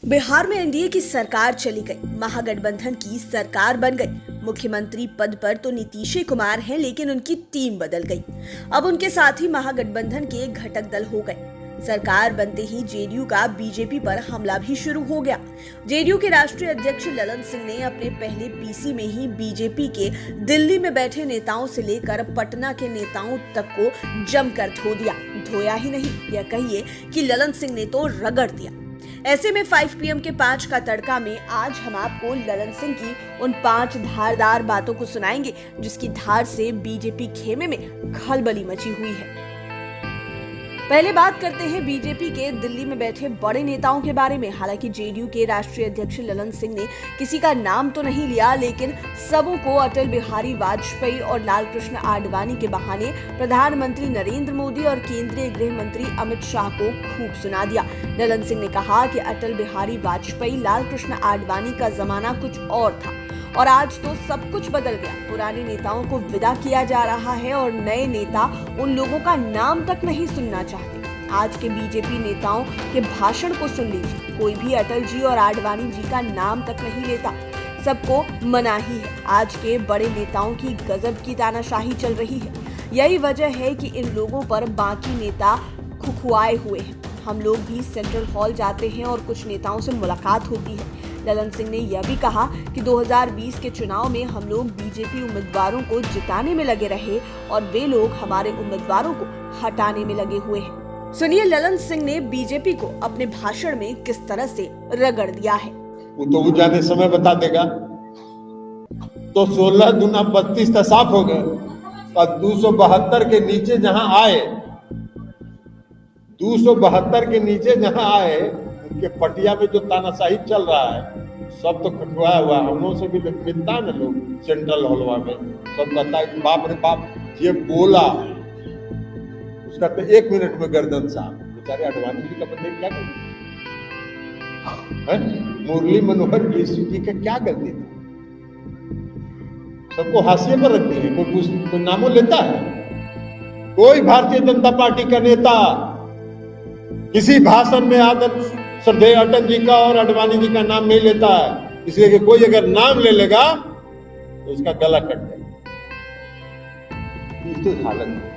बिहार में एनडीए की सरकार चली गई, महागठबंधन की सरकार बन गई। मुख्यमंत्री पद पर तो नीतीश कुमार हैं, लेकिन उनकी टीम बदल गई। अब उनके साथ ही महागठबंधन के घटक दल हो गए। सरकार बनते ही जेडीयू का बीजेपी पर हमला भी शुरू हो गया। जेडीयू के राष्ट्रीय अध्यक्ष ललन सिंह ने अपने पहले पीसी में ही बीजेपी के दिल्ली में बैठे नेताओं से लेकर पटना के नेताओं तक को जमकर धो दिया। धोया ही नहीं, यह कहिए कि ललन सिंह ने तो रगड़ दिया। ऐसे में 5 PM के 5 का तड़का में आज हम आपको ललन सिंह की उन 5 धारदार बातों को सुनाएंगे, जिसकी धार से बीजेपी खेमे में खलबली मची हुई है। पहले बात करते हैं बीजेपी के दिल्ली में बैठे बड़े नेताओं के बारे में। हालांकि जेडीयू के राष्ट्रीय अध्यक्ष ललन सिंह ने किसी का नाम तो नहीं लिया, लेकिन सबों को अटल बिहारी वाजपेयी और लालकृष्ण आडवाणी के बहाने प्रधानमंत्री नरेंद्र मोदी और केंद्रीय गृह मंत्री अमित शाह को खूब सुना दिया। ललन सिंह ने कहा कि अटल बिहारी वाजपेयी, लालकृष्ण आडवाणी का जमाना कुछ और था और आज तो सब कुछ बदल गया। पुराने नेताओं को विदा किया जा रहा है और नए नेता उन लोगों का नाम तक नहीं सुनना चाहते। आज के बीजेपी नेताओं के भाषण को सुन लीजिए, कोई भी अटल जी और आडवाणी जी का नाम तक नहीं लेता। सबको मनाही है। आज के बड़े नेताओं की गजब की तानाशाही चल रही है। यही वजह है कि इन लोगों पर बाकी नेता खुखुआए हुए हैं। हम लोग भी सेंट्रल हॉल जाते हैं और कुछ नेताओं से मुलाकात होती है। ललन सिंह ने यह भी कहा कि 2020 के चुनाव में हम लोग बीजेपी उम्मीदवारों को जिताने में लगे रहे और वे लोग हमारे उम्मीदवारों को हटाने में लगे हुए हैं। सुनिए ललन सिंह ने बीजेपी को अपने भाषण में किस तरह से रगड़ दिया है। वो तो जाने समय बता देगा। तो 16 दूना 32 तो साफ हो गए और 272 के नीचे जहां आए, 272 के नीचे जहां आए, उनके पटिया में जो तानाशाही चल रहा है सब तो खटवाया हुआ। हम लोग से भी मिलता है ना, लोग सेंट्रल हॉलवा में सब कहता है कि बाप रे बाप ये बोला, उसका तो 1 मिनट में गर्दन साफ। बेचारे आडवाणी जी का बंदे क्या गलती, मुरली मनोहर जी का क्या गलती थी? सबको हाशिए पर रखते हैं। कोई नामों लेता है? कोई भारतीय जनता पार्टी का नेता किसी भाषण में आदर श्रद्धेय अटल जी का और आडवाणी जी का नाम नहीं लेता है, इसलिए कि कोई अगर नाम ले लेगा तो उसका गला कट जाएगा। इस तो हालत है।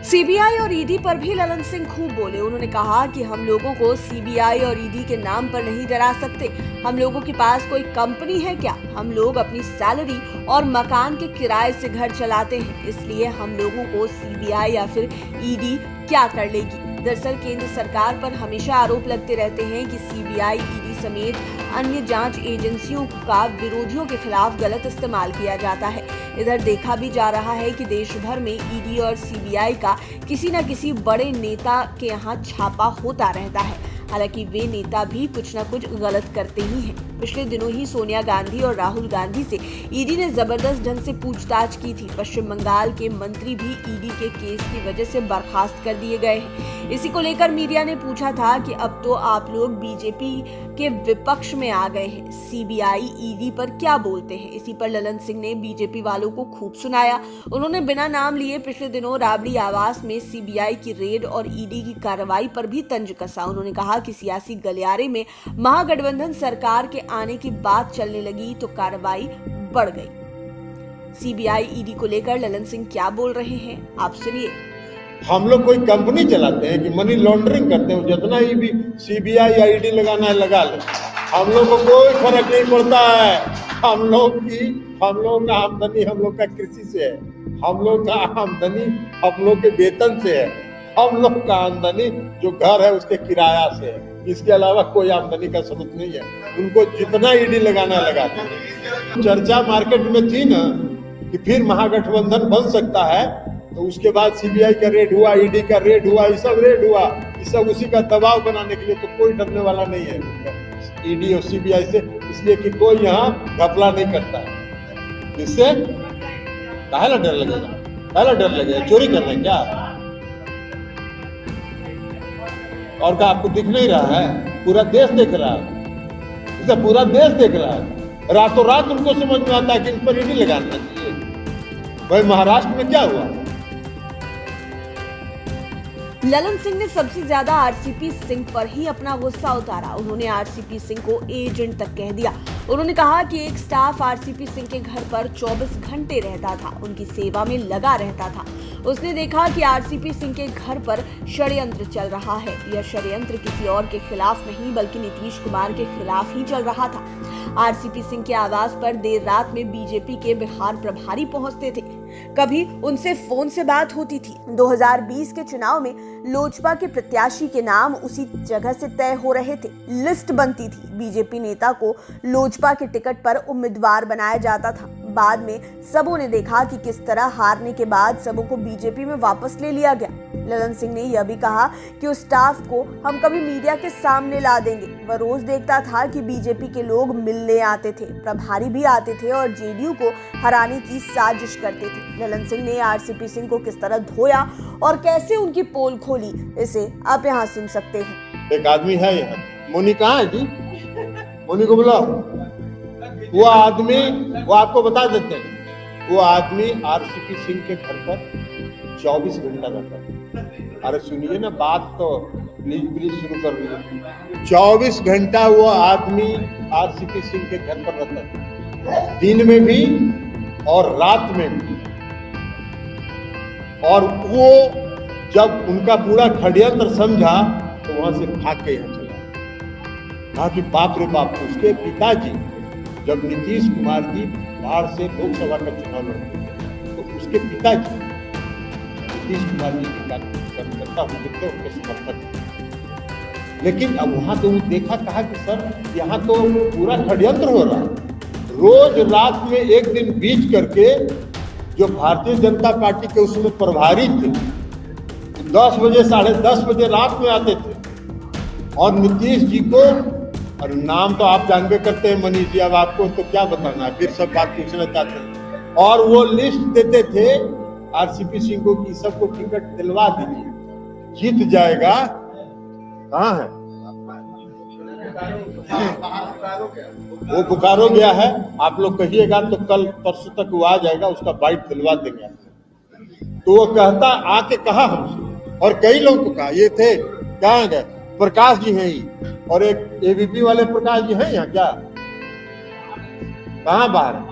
सीबीआई और ईडी पर भी ललन सिंह खूब बोले। उन्होंने कहा कि हम लोगों को सीबीआई और ईडी के नाम पर नहीं डरा सकते। हम लोगों के पास कोई कंपनी है क्या? हम लोग अपनी सैलरी और मकान के किराए से घर चलाते हैं, इसलिए हम लोगों को सीबीआई या फिर ईडी क्या कर लेगी। दरअसल केंद्र सरकार पर हमेशा आरोप लगते रहते हैं कि सीबीआई, ईडी समेत अन्य जांच एजेंसियों का विरोधियों के खिलाफ गलत इस्तेमाल किया जाता है। इधर देखा भी जा रहा है कि देश भर में ईडी और सीबीआई का किसी न किसी बड़े नेता के यहाँ छापा होता रहता है। हालांकि वे नेता भी कुछ न कुछ गलत करते ही हैं। पिछले दिनों ही सोनिया गांधी और राहुल गांधी से ईडी ने जबरदस्त ढंग से पूछताछ की थी। पश्चिम बंगाल के मंत्री भी ईडी के केस की वजह से बर्खास्त कर दिए गए हैं। इसी को लेकर मीडिया ने पूछा था कि अब तो आप लोग बीजेपी के विपक्ष में आ गए हैं, सीबीआई ईडी पर क्या बोलते हैं? इसी पर ललन सिंह ने बीजेपी वालों को खूब सुनाया। उन्होंने बिना नाम लिए पिछले दिनों राबड़ी आवास में सीबीआई की रेड और ईडी की कार्रवाई पर भी तंज कसा। उन्होंने कहा कि सियासी गलियारे में महागठबंधन सरकार के आने की बात चलने लगी तो कार्रवाई बढ़ गई। सीबीआई ईडी को लेकर ललन सिंह क्या बोल रहे हैं, आप सुनिए। हम लोग कोई कंपनी चलाते हैं कि मनी लॉन्ड्रिंग करते हैं? जितना ही भी सीबीआई या ईडी लगाना है लगा ले, हम लोग को कोई फर्क नहीं पड़ता है। हम लोग का आमदनी हम लोग का कृषि से है, हम लोग का आमदनी हम लोग के वेतन से है, हम लोग का आमदनी जो घर है उसके किराया से है। इसके अलावा कोई आमदनी का स्रोत नहीं है। उनको जितना ईडी लगाना लगा दे। चर्चा मार्केट में थी ना कि फिर महागठबंधन बन सकता है, तो उसके बाद सीबीआई का रेड हुआ, ईडी का रेड हुआ, ये सब रेड हुआ, ये सब उसी का दबाव बनाने के लिए। तो कोई डरने वाला नहीं है ईडी और सीबीआई से, इसलिए कि कोई यहाँ घपला नहीं करता है। इससे काहे डर लगेगा? काहे डर लगेगा? चोरी कर रहे हैं क्या? और क्या आपको दिख नहीं रहा है? पूरा देश देख रहा है, इसे पूरा देश देख रहा है। रातों रात उनको समझ में आता है कि इन पर ईडी लगाना चाहिए। भाई महाराष्ट्र में क्या हुआ? ललन सिंह ने सबसे ज्यादा आरसीपी सिंह पर ही अपना गुस्सा उतारा। उन्होंने आरसीपी सिंह को एजेंट तक कह दिया। उन्होंने कहा कि एक स्टाफ आरसीपी सिंह के घर पर 24 घंटे रहता था, उनकी सेवा में लगा रहता था। उसने देखा कि आरसीपी सिंह के घर पर षड्यंत्र चल रहा है। यह षड्यंत्र किसी और के खिलाफ नहीं बल्कि नीतीश कुमार के खिलाफ ही चल रहा था। आरसीपी सिंह के आवास पर देर रात में बीजेपी के बिहार प्रभारी पहुंचते थे। कभी उनसे फोन से बात होती थी। 2020 के चुनाव में लोजपा के प्रत्याशी के नाम उसी जगह से तय हो रहे थे। लिस्ट बनती थी। बीजेपी नेता को लोजपा के टिकट पर उम्मीदवार बनाया जाता था। बाद में सबों ने देखा कि किस तरह हारने के बाद सबों को बीजेपी में वापस ले लिया गया। ललन सिंह ने यह भी कहा कि उस स्टाफ को हम कभी मीडिया के सामने ला देंगे। वह रोज देखता था कि बीजेपी के लोग मिलने आते थे, प्रभारी भी आते थे और जेडीयू को हराने की साजिश करते थे। ललन सिंह ने आरसीपी सिंह को किस तरह धोया और कैसे उनकी पोल खोली, इसे आप यहाँ सुन सकते हैं। एक आदमी है यहाँ, मोनी कहाँ है जी? मोनी को बुलाओ। वो आदमी, वो आपको बता देते हैं, वो आदमी आरसीपी सिंह के घर पर 24 घंटा रहता है। अरे सुनिए ना, बात तो प्लीज शुरू कर दीजिए। 24 घंटा वो आदमी आरसीपी सिंह के घर पर रहता है, दिन में भी और रात में भी। और वो जब उनका पूरा षड्यंत्र समझा तो वहां से भाग के यहाँ चला। कहा कि बाप रे बाप। उसके पिताजी जब नीतीश कुमार जी बाहर से लोकसभा का चुनाव लड़ते थे तो उसके पिताजी नीतीश कुमार जी की कार्यकर्ता होते थे, उनके समर्थक। लेकिन अब वहां तो देखा, कहा कि सर यहाँ तो पूरा षड्यंत्र हो रहा है। रोज रात में एक दिन बीच करके जो भारतीय जनता पार्टी के उसमें प्रभारी थे 10 बजे 10:30 बजे रात में आते थे और नीतीश जी को, और नाम तो आप जानबे करते हैं मनीष जी, अब आपको तो क्या बताना है, फिर सब बात पूछना चाहते हैं। और वो लिस्ट देते थे आरसीपी सिंह को कि सबको टिकट दिलवा दीजिए, जीत जाएगा। कहाँ है वो? बोकारो गया है। आप लोग कहिएगा तो कल परसों तक वो आ जाएगा, उसका बाइट दिलवा देंगे। तो वो कहता, आके कहा हमसे, और कई लोगों को कहा, ये थे कहाँ गए, प्रकाश जी हैं ही, और एक एबीपी वाले प्रकाश जी हैं यहाँ क्या? कहाँ बाहर है?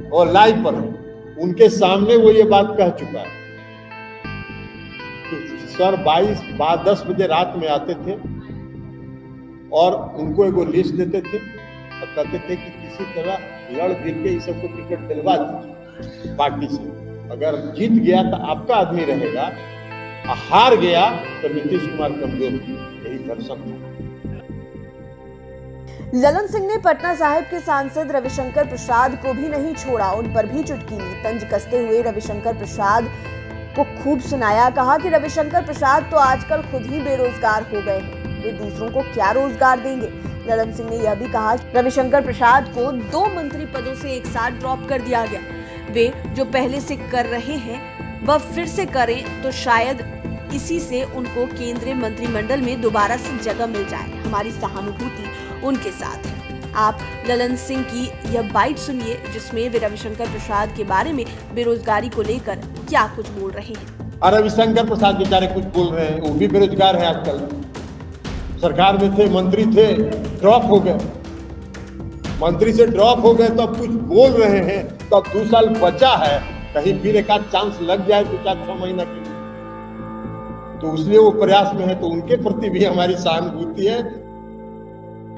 वो लाइव पर है, उनके सामने वो ये बात कह चुका है। तो सर 10 बजे रात में आते थे और उनको एगो लिस्ट देते थे और कहते थे कि किसी तरह लड़ गिर के इस सबको टिकट दिलवा दीजिए पार्टी से। अगर जीत गया तो आपका आदमी रहेगा, हार गया तो नीतीश कुमार कमजोर। यही दर्शन था। ललन सिंह ने पटना साहिब के सांसद रविशंकर प्रसाद को भी नहीं छोड़ा, उन पर भी चुटकी ली। तंज कसते हुए रविशंकर प्रसाद को खूब सुनाया। कहा कि रविशंकर प्रसाद तो आजकल खुद ही बेरोजगार हो गए हैं, वे दूसरों को क्या रोजगार देंगे। ललन सिंह ने यह भी कहा कि रविशंकर प्रसाद को 2 मंत्री पदों से एक साथ ड्रॉप कर दिया गया। वे जो पहले से कर रहे हैं वह फिर से करें तो शायद इसी से उनको केंद्रीय मंत्रिमंडल में दोबारा से जगह मिल जाए। हमारी सहानुभूति उनके साथ है। आप ललन सिंह की यह बाइट सुनिए जिसमें वे रविशंकर प्रसाद के बारे में बेरोजगारी को लेकर क्या कुछ बोल रहे हैं। रविशंकर प्रसाद बेचारे कुछ बोल रहे हैं, वो भी बेरोजगार है आजकल। सरकार में थे, मंत्री थे, ड्रॉप हो गए, मंत्री से ड्रॉप हो गए तो अब कुछ बोल रहे हैं। तो अब 2 साल बचा है, कहीं फिर एक आध चांस लग जाए 2-4-6 महीना के लिए, तो इसलिए वो प्रयास में है। तो उनके प्रति भी हमारी सहानुभूति है।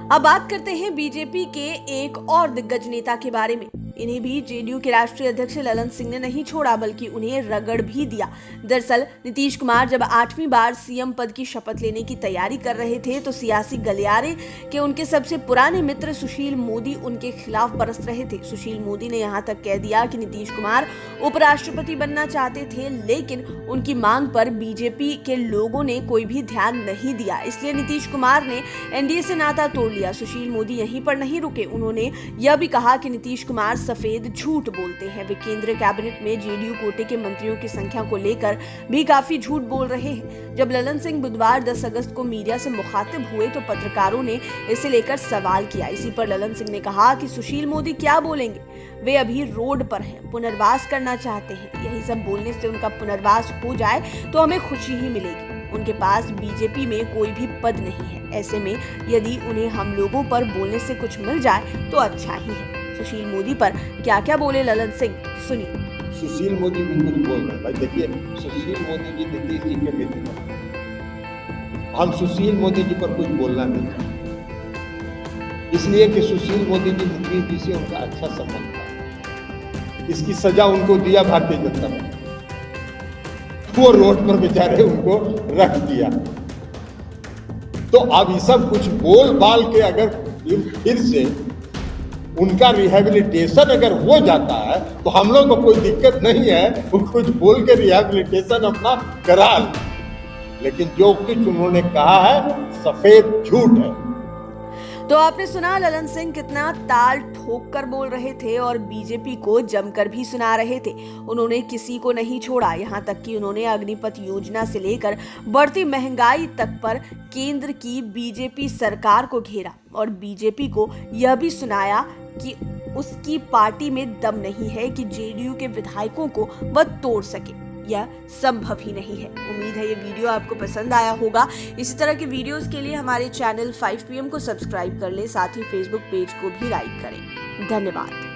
अब बात करते हैं बीजेपी के एक और दिग्गज नेता के बारे में। इन्हें भी जेडीयू के राष्ट्रीय अध्यक्ष ललन सिंह ने नहीं छोड़ा बल्कि उन्हें रगड़ भी दिया। दरअसल नीतीश कुमार जब 8वीं बार सीएम पद की शपथ लेने की तैयारी कर रहे थे तो सियासी गलियारे के उनके सबसे पुराने मित्र सुशील मोदी उनके खिलाफ बरस रहे थे। सुशील मोदी ने यहाँ तक कह दिया कि नीतीश कुमार उपराष्ट्रपति बनना चाहते थे, लेकिन उनकी मांग पर बीजेपी के लोगों ने कोई भी ध्यान नहीं दिया, इसलिए नीतीश कुमार ने एनडीए से नाता तोड़ लिया। सुशील मोदी यहीं पर नहीं रुके, उन्होंने यह भी कहा कि नीतीश कुमार सफेद झूठ बोलते हैं। वे केंद्रीय कैबिनेट में जेडीयू कोटे के मंत्रियों की संख्या को लेकर भी काफी झूठ बोल रहे हैं। जब ललन सिंह बुधवार 10 अगस्त को मीडिया से मुखातिब हुए तो पत्रकारों ने इसे लेकर सवाल किया। इसी पर ललन सिंह ने कहा कि सुशील मोदी क्या बोलेंगे, वे अभी रोड पर हैं, पुनर्वास करना चाहते हैं। यही सब बोलने से उनका पुनर्वास हो जाए तो हमें खुशी ही मिलेगी। उनके पास बीजेपी में कोई भी पद नहीं है। ऐसे में यदि उन्हें हम लोगों पर बोलने से कुछ मिल जाए तो अच्छा ही है। सुशील मोदी पर क्या क्या बोले ललन सिंह, सुनिए। सुशील मोदी भी कुछ बोल रहे हैं भाई। देखिए, सुशील मोदी जी नीतीश जी के मित्र हैं। हम सुशील मोदी जी पर कुछ बोलना नहीं चाहते, इसलिए कि सुशील मोदी जी नीतीश जी से उनका अच्छा संबंध था। इसकी सजा उनको दिया भारतीय जनता पार्टी, वो रोड पर बेचारे उनको रख दिया। तो अब ये सब कुछ बोल बाल के अगर फिर से उनका रिहेबिलिटेशन अगर हो जाता है तो हम लोग को कोई दिक्कत नहीं है, वो कुछ बोल के रिहेबिलिटेशन अपना करा ले। लेकिन जो कुछ उन्होंने कहा है सफेद झूठ है। तो आपने सुना ललन सिंह कितना ताल ठोक कर बोल रहे थे और बीजेपी को जमकर भी सुना रहे थे। उन्होंने किसी को नहीं छोड़ा, यहाँ तक कि उन्होंने अग्निपथ योजना से लेकर बढ़ती महंगाई तक पर केंद्र की बीजेपी सरकार को घेरा और बीजेपी को यह भी सुनाया कि उसकी पार्टी में दम नहीं है कि जेडीयू के विधायकों को वह तोड़ सके। यह संभव ही नहीं है। उम्मीद है ये वीडियो आपको पसंद आया होगा। इसी तरह के वीडियोस के लिए हमारे चैनल 5 PM को सब्सक्राइब कर ले, साथ ही फेसबुक पेज को भी लाइक करें। धन्यवाद।